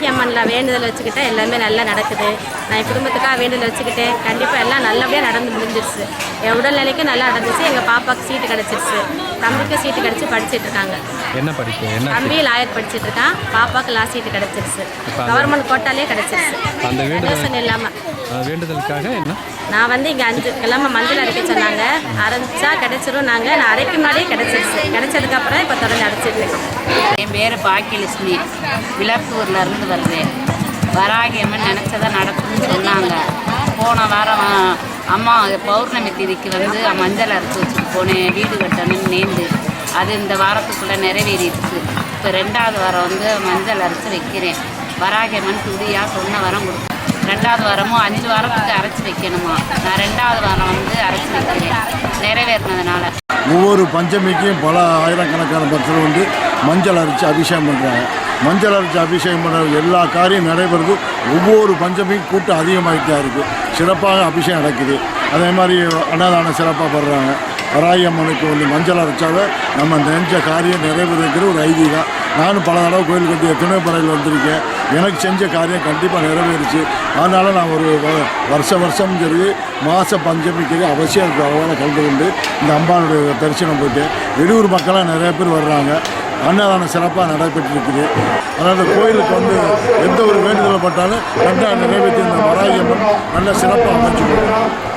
வராகி அம்மனில் வேண்டுதல் வச்சுக்கிட்டேன், எல்லாமே நல்லா நடக்குது. நான் என் குடும்பத்துக்காக வேண்டுதல் வச்சுக்கிட்டேன், கண்டிப்பாக எல்லாம் நல்லபடியாக நடந்து முடிஞ்சிருச்சு. என் உடல்நிலைக்கும் நல்லா நடந்துச்சு. எங்கள் பாப்பாவுக்கு சீட்டு கிடச்சிருச்சு, தம்பிக்கும் சீட்டு கிடச்சி படிச்சுட்டு இருக்காங்க. என்ன படிப்பு? தம்பி லாயர் படிச்சுட்டு இருக்கான், பாப்பாவுக்கு லா சீட்டு கிடச்சிருச்சு. கவர்மெண்ட் கோட்டாலே கிடச்சிருச்சு. அந்த வேண்டுதல் இல்லாமல் வேண்டுதலுக்காக என்ன நான் வந்து இங்கே 5 கிழமை மஞ்சள் அரைக்க சொன்னாங்க. அரைச்சா கிடச்சிரும். நான் அரைக்கும் முன்னாடியே கிடச்சிருச்சு. கிடச்சதுக்கப்புறம் இப்போ தொடர்ந்து அரைச்சிருக்கேன். என் பேர் பாக்கியலட்சுமி, விளப்பூர்லேருந்து வருவேன். வராகி அம்மன் நினச்சதை நடக்கும்னு சொன்னாங்க. போன வாரம் அம்மா பௌர்ணமி திதிக்கு வந்து மஞ்சள் அரைச்சி வச்சுட்டு போனேன், வீடு கட்டணும்னு நேர்ந்து. அது இந்த வாரத்துக்குள்ளே நிறைவேறிடுச்சு. இப்போ 2வது வாரம் வந்து மஞ்சள் அரைச்சி வைக்கிறேன். வராகி அம்மன் துடியாக சொன்ன வாரம் கொடுக்கும். 2வது வாரமும் 5 வாரத்துக்கு அரைச்சி வைக்கணுமா. நான் 2வது வாரம் வந்து அரைச்சி வைக்கிறேன் நிறைவேறினதுனால. ஒவ்வொரு பஞ்சமிக்கும் பல ஆயிரக்கணக்கான பக்தர்கள் வந்து மஞ்சள் அரைச்சி அபிஷேகம் பண்ணுறாங்க. மஞ்சள் அரைச்சி அபிஷேகம் பண்ணுற எல்லா காரியம் நடைபெறுது. ஒவ்வொரு பஞ்சமிக்கும் கூட்டம் அதிகமாகிட்டு தான் இருக்குது. சிறப்பாக அபிஷேகம் நடக்குது. அதே மாதிரி அன்னதானம் சிறப்பாக படுறாங்க. வராகி அம்மனுக்கு வந்து மஞ்சள் அரைச்சாவே நம்ம நினைச்ச காரியம் நிறைவேறுங்கிற ஒரு ஐதீகம். நானும் பல தடவை கோயில் கட்டி எத்தனையோ பறையில் வந்திருக்கேன். எனக்கு செஞ்ச காரியம் கண்டிப்பாக நிறைவேறிச்சு. அதனால் நான் ஒரு வருஷம் சரி மாத பஞ்சமிக்கு அவசியம் அவளை கலந்து கொண்டு இந்த அம்பாளுடைய தரிசனம் போயிட்டு வெளியூர் மக்களாக நிறைய பேர் வர்றாங்க. அன்னதானம் சிறப்பாக நடைபெற்றிருக்குது. அதனால் இந்த கோயிலுக்கு வந்து எந்த ஒரு வேண்டுதலை பட்டாலும் கண்டாக நிறைவேற்றி இந்த வராகி அம்மன் நல்ல சிறப்பாக அமைச்சு கொடுக்கும்.